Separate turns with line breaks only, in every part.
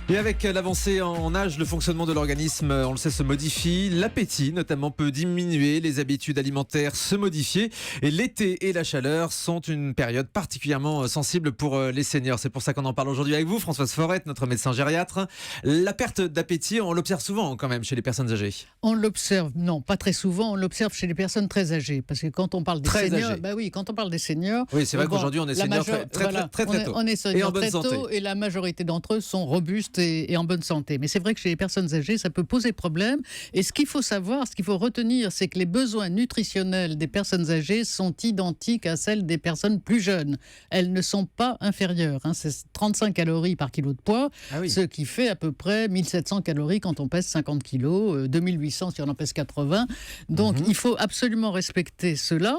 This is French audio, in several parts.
Et avec l'avancée en âge, le fonctionnement de l'organisme, on le sait, se modifie. L'appétit, notamment, peut diminuer. Les habitudes alimentaires se modifier. Et l'été et la chaleur sont une période particulièrement sensible pour les seniors. C'est pour ça qu'on en parle aujourd'hui avec vous, Françoise Forette, notre médecin gériatre. La perte d'appétit, on l'observe souvent quand même chez les personnes âgées.
On l'observe, non, pas très souvent. On l'observe chez les personnes très âgées. Parce que quand on parle des seniors, quand on parle des seniors...
Oui, c'est vrai qu'aujourd'hui, on est seniors très tôt.
On est seniors très tôt et la majorité d'entre eux sont robustes et en bonne santé. Mais c'est vrai que chez les personnes âgées, ça peut poser problème. Et ce qu'il faut savoir, ce qu'il faut retenir, c'est que les besoins nutritionnels des personnes âgées sont identiques à celles des personnes plus jeunes. Elles ne sont pas inférieures. C'est 35 calories par kilo de poids, ce qui fait à peu près 1700 calories quand on pèse 50 kilos, 2800 si on en pèse 80. Donc, il faut absolument respecter cela.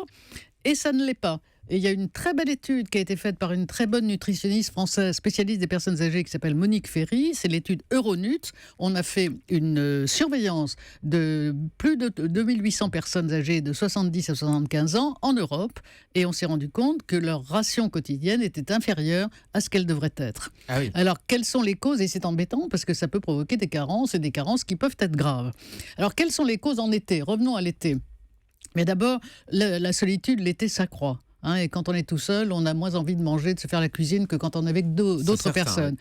Et ça ne l'est pas. Et il y a une très belle étude qui a été faite par une très bonne nutritionniste française spécialiste des personnes âgées qui s'appelle Monique Ferry. C'est l'étude Euronut. On a fait une surveillance de plus de 2800 personnes âgées de 70 à 75 ans en Europe et on s'est rendu compte que leur ration quotidienne était inférieure à ce qu'elle devrait être. Alors, quelles sont les causes ? Et c'est embêtant parce que ça peut provoquer des carences et des carences qui peuvent être graves. Alors, quelles sont les causes en été ? Revenons à l'été. Mais d'abord, la solitude, l'été, ça croît. Et quand on est tout seul, on a moins envie de manger, de se faire la cuisine que quand on est avec d'autres personnes.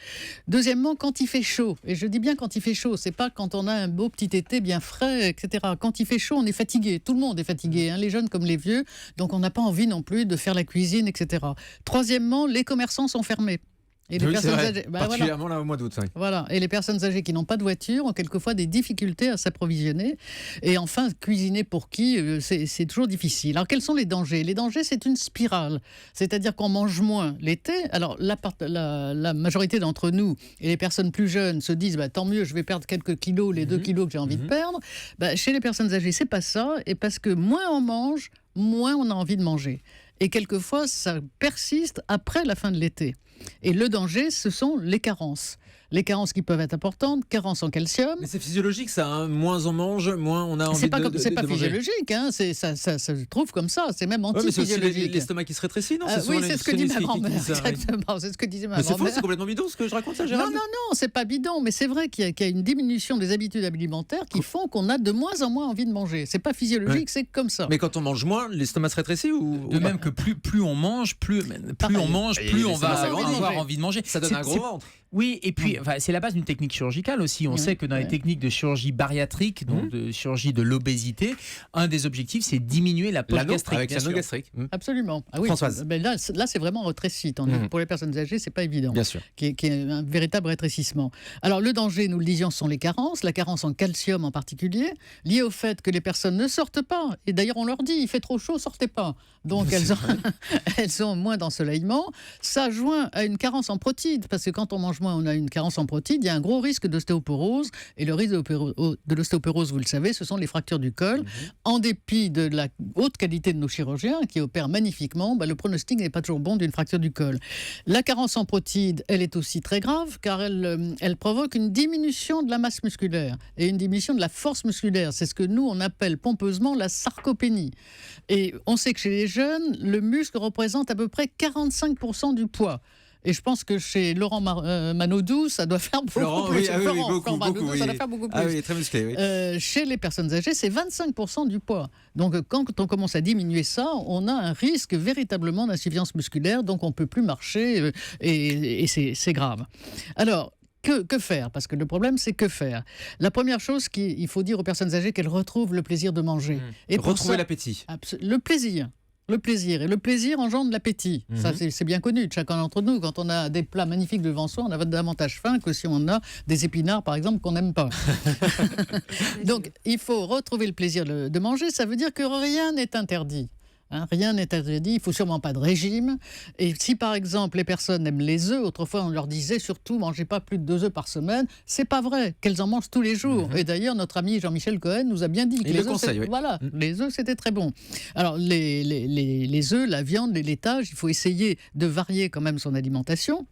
Deuxièmement, quand il fait chaud, et je dis bien quand il fait chaud, c'est pas quand on a un beau petit été bien frais, etc. Quand il fait chaud, on est fatigué. Tout le monde est fatigué, les jeunes comme les vieux. Donc on n'a pas envie non plus de faire la cuisine, etc. Troisièmement, les commerçants sont fermés. Et les personnes âgées,
particulièrement là au mois d'août.
Voilà. Et les personnes âgées qui n'ont pas de voiture ont quelquefois des difficultés à s'approvisionner. Et enfin, cuisiner pour qui, c'est toujours difficile. Alors, quels sont les dangers ? Les dangers, c'est une spirale. C'est-à-dire qu'on mange moins l'été. Alors, la majorité d'entre nous et les personnes plus jeunes se disent tant mieux, je vais perdre quelques kilos, les 2 kilos que j'ai envie de perdre. Chez les personnes âgées, c'est pas ça. Et parce que moins on mange, moins on a envie de manger. Et quelquefois, ça persiste après la fin de l'été. Et le danger, ce sont les carences. Les carences qui peuvent être importantes, carences en calcium.
Mais c'est physiologique ça, moins on mange, moins on a envie de manger.
C'est pas physiologique, ça se trouve comme ça, c'est même anti-physiologique.
Mais c'est aussi l'estomac qui se rétrécit, non ?
Oui, c'est ce que dit ma grand-mère, exactement, c'est ce que disait ma grand-mère.
Mais c'est faux, c'est complètement bidon ce que je raconte, ça, Gérald ?
Non, c'est pas bidon, mais c'est vrai qu'il y a une diminution des habitudes alimentaires qui font qu'on a de moins en moins envie de manger. C'est pas physiologique, c'est comme ça.
Mais quand on mange moins, l'estomac se rétrécit ou
de même que plus on mange, plus on va avoir envie de manger.
Ça donne un gros ventre.
Oui, et puis c'est la base d'une technique chirurgicale aussi. On sait que dans les techniques de chirurgie bariatrique, donc de chirurgie de l'obésité, un des objectifs, c'est diminuer la peau gastrique.
Avec l'anneau gastrique.
Absolument.
Françoise.
Mais là, c'est vraiment rétréci. Pour les personnes âgées, c'est pas évident.
Bien sûr.
Qui est un véritable rétrécissement. Alors, le danger, nous le disions, sont les carences. La carence en calcium en particulier, liée au fait que les personnes ne sortent pas. Et d'ailleurs, on leur dit, il fait trop chaud, sortez pas. Donc, elles ont moins d'ensoleillement. Ça joint à une carence en protides, parce que quand on mange moins, on a une carence en protides. Il y a un gros risque d'ostéoporose. Et le risque de l'ostéoporose, vous le savez, ce sont les fractures du col. En dépit de la haute qualité de nos chirurgiens, qui opèrent magnifiquement, le pronostic n'est pas toujours bon d'une fracture du col. La carence en protides, elle est aussi très grave, car elle provoque une diminution de la masse musculaire et une diminution de la force musculaire. C'est ce que nous, on appelle pompeusement la sarcopénie. Et on sait que chez les jeunes, le muscle représente à peu près 45% du poids. Et je pense que chez Laurent Manodou, ça doit faire beaucoup plus.
Ça
doit faire beaucoup plus.
Ah oui, très musclé, oui.
Chez les personnes âgées, c'est 25% du poids. Donc, quand on commence à diminuer ça, on a un risque véritablement d'insuffisance musculaire. Donc, on ne peut plus marcher et c'est grave. Alors, que faire ? Parce que le problème, c'est que faire ? La première chose qu'il faut dire aux personnes âgées, qu'elles retrouvent le plaisir de manger.
Et retrouver l'appétit.
Le plaisir. Le plaisir. Et le plaisir engendre l'appétit. Ça, c'est bien connu de chacun d'entre nous. Quand on a des plats magnifiques devant soi, on a davantage faim que si on a des épinards, par exemple, qu'on n'aime pas. Donc, il faut retrouver le plaisir de manger. Ça veut dire que rien n'est interdit. Rien n'est interdit, il ne faut sûrement pas de régime. Et si par exemple les personnes aiment les œufs, autrefois on leur disait surtout mangez pas plus de 2 œufs par semaine. C'est pas vrai, qu'elles en mangent tous les jours. Et d'ailleurs notre ami Jean-Michel Cohen nous a bien dit que les œufs c'était très bon. Alors les œufs, la viande, les laitages, il faut essayer de varier quand même son alimentation.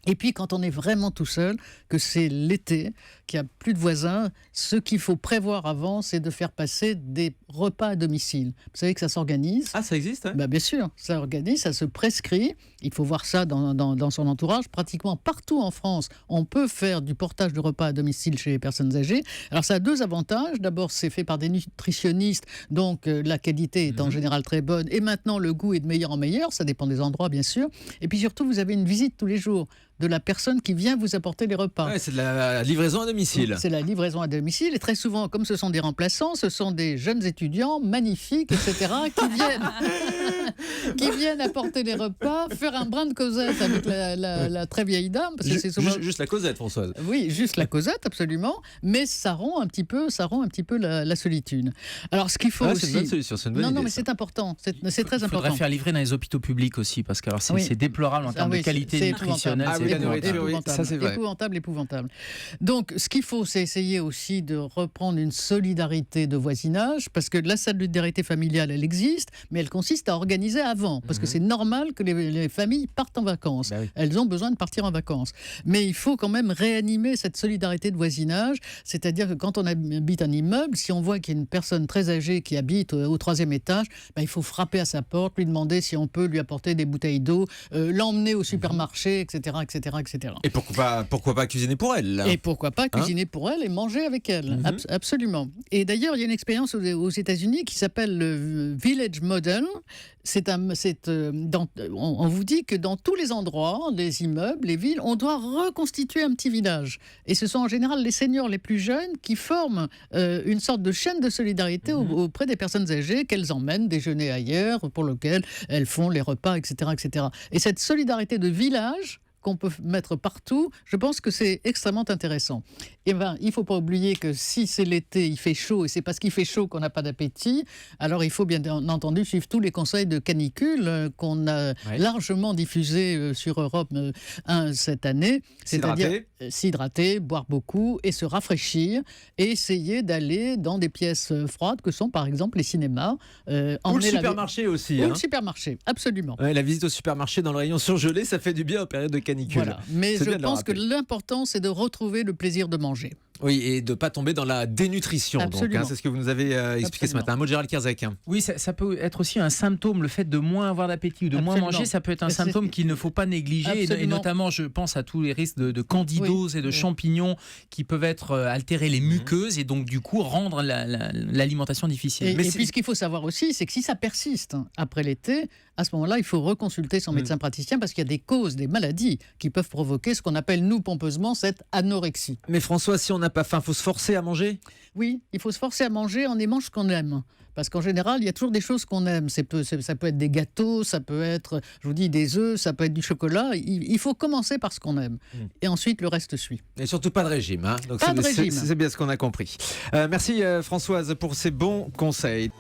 Et puis, quand on est vraiment tout seul, que c'est l'été, qu'il n'y a plus de voisins, ce qu'il faut prévoir avant, c'est de faire passer des repas à domicile. Vous savez que ça s'organise.
Ah, ça existe, hein?
Bien sûr, ça s'organise, ça se prescrit. Il faut voir ça dans son entourage. Pratiquement partout en France, on peut faire du portage de repas à domicile chez les personnes âgées. Alors, ça a 2 avantages. D'abord, c'est fait par des nutritionnistes, donc la qualité est en général très bonne. Et maintenant, le goût est de meilleur en meilleur. Ça dépend des endroits, bien sûr. Et puis surtout, vous avez une visite tous les jours de la personne qui vient vous apporter les repas.
Ouais, c'est de la livraison à domicile.
C'est la livraison à domicile. Et très souvent, comme ce sont des remplaçants, ce sont des jeunes étudiants magnifiques, etc., qui viennent apporter les repas, faire un brin de causette avec la très vieille dame. Parce que c'est souvent...
Juste la causette, Françoise.
Oui, juste la causette, absolument. Mais ça rompt un petit peu la solitude. Alors, ce qu'il faut aussi...
C'est une bonne solution, c'est une bonne idée.
Non, mais c'est important. C'est très important.
Il faudrait faire livrer dans les hôpitaux publics aussi, parce que c'est déplorable en termes de qualité nutritionnelle.
La nourriture, oui, ça c'est vrai.
Épouvantable. Donc, ce qu'il faut, c'est essayer aussi de reprendre une solidarité de voisinage, parce que la solidarité familiale, elle existe, mais elle consiste à organiser avant, parce que c'est normal que les familles partent en vacances.
Oui.
Elles ont besoin de partir en vacances. Mais il faut quand même réanimer cette solidarité de voisinage, c'est-à-dire que quand on habite un immeuble, si on voit qu'il y a une personne très âgée qui habite au 3e étage, il faut frapper à sa porte, lui demander si on peut lui apporter des bouteilles d'eau, l'emmener au supermarché, etc., etc., etc.
Et pourquoi pas cuisiner pour elle, là?
Et pourquoi pas cuisiner pour elle et manger avec elle. Absolument. Et d'ailleurs, il y a une expérience aux États-Unis qui s'appelle le Village Model. On vous dit que dans tous les endroits, les immeubles, les villes, on doit reconstituer un petit village. Et ce sont en général les seniors les plus jeunes qui forment une sorte de chaîne de solidarité auprès des personnes âgées qu'elles emmènent déjeuner ailleurs, pour lequel elles font les repas, etc., etc. Et cette solidarité de village qu'on peut mettre partout, je pense que c'est extrêmement intéressant. Il ne faut pas oublier que si c'est l'été, il fait chaud, et c'est parce qu'il fait chaud qu'on n'a pas d'appétit, alors il faut bien entendu suivre tous les conseils de canicule qu'on a largement diffusés sur Europe 1 cette année, c'est-à-dire s'hydrater, boire beaucoup et se rafraîchir, et essayer d'aller dans des pièces froides que sont par exemple les cinémas.
Ou le supermarché aussi.
Ou le supermarché, absolument.
La visite au supermarché dans le rayon surgelé, ça fait du bien en période de canicule.
Voilà. Mais je pense que l'important, c'est de retrouver le plaisir de manger.
Oui, et de ne pas tomber dans la dénutrition. Donc, c'est ce que vous nous avez expliqué ce matin. Un mot de Gérald Kierzek.
Oui, ça peut être aussi un symptôme, le fait de moins avoir d'appétit ou de moins manger, ça peut être un symptôme qu'il ne faut pas négliger. Et notamment, je pense à tous les risques de candidose et de champignons qui peuvent altérer les muqueuses et donc du coup rendre l'alimentation difficile.
Et puis ce qu'il faut savoir aussi, c'est que si ça persiste après l'été, à ce moment-là, il faut reconsulter son médecin praticien parce qu'il y a des causes, des maladies qui peuvent provoquer ce qu'on appelle, nous, pompeusement, cette anorexie.
Mais François, si on n'a pas faim, il faut se forcer à manger?
Oui, il faut se forcer à manger, on mange ce qu'on aime. Parce qu'en général, il y a toujours des choses qu'on aime. Ça peut être des gâteaux, ça peut être, je vous dis, des œufs, ça peut être du chocolat. Il faut commencer par ce qu'on aime. Et ensuite, le reste suit.
Et surtout pas de régime. Donc
pas de régime.
C'est bien ce qu'on a compris. Merci Françoise pour ces bons conseils.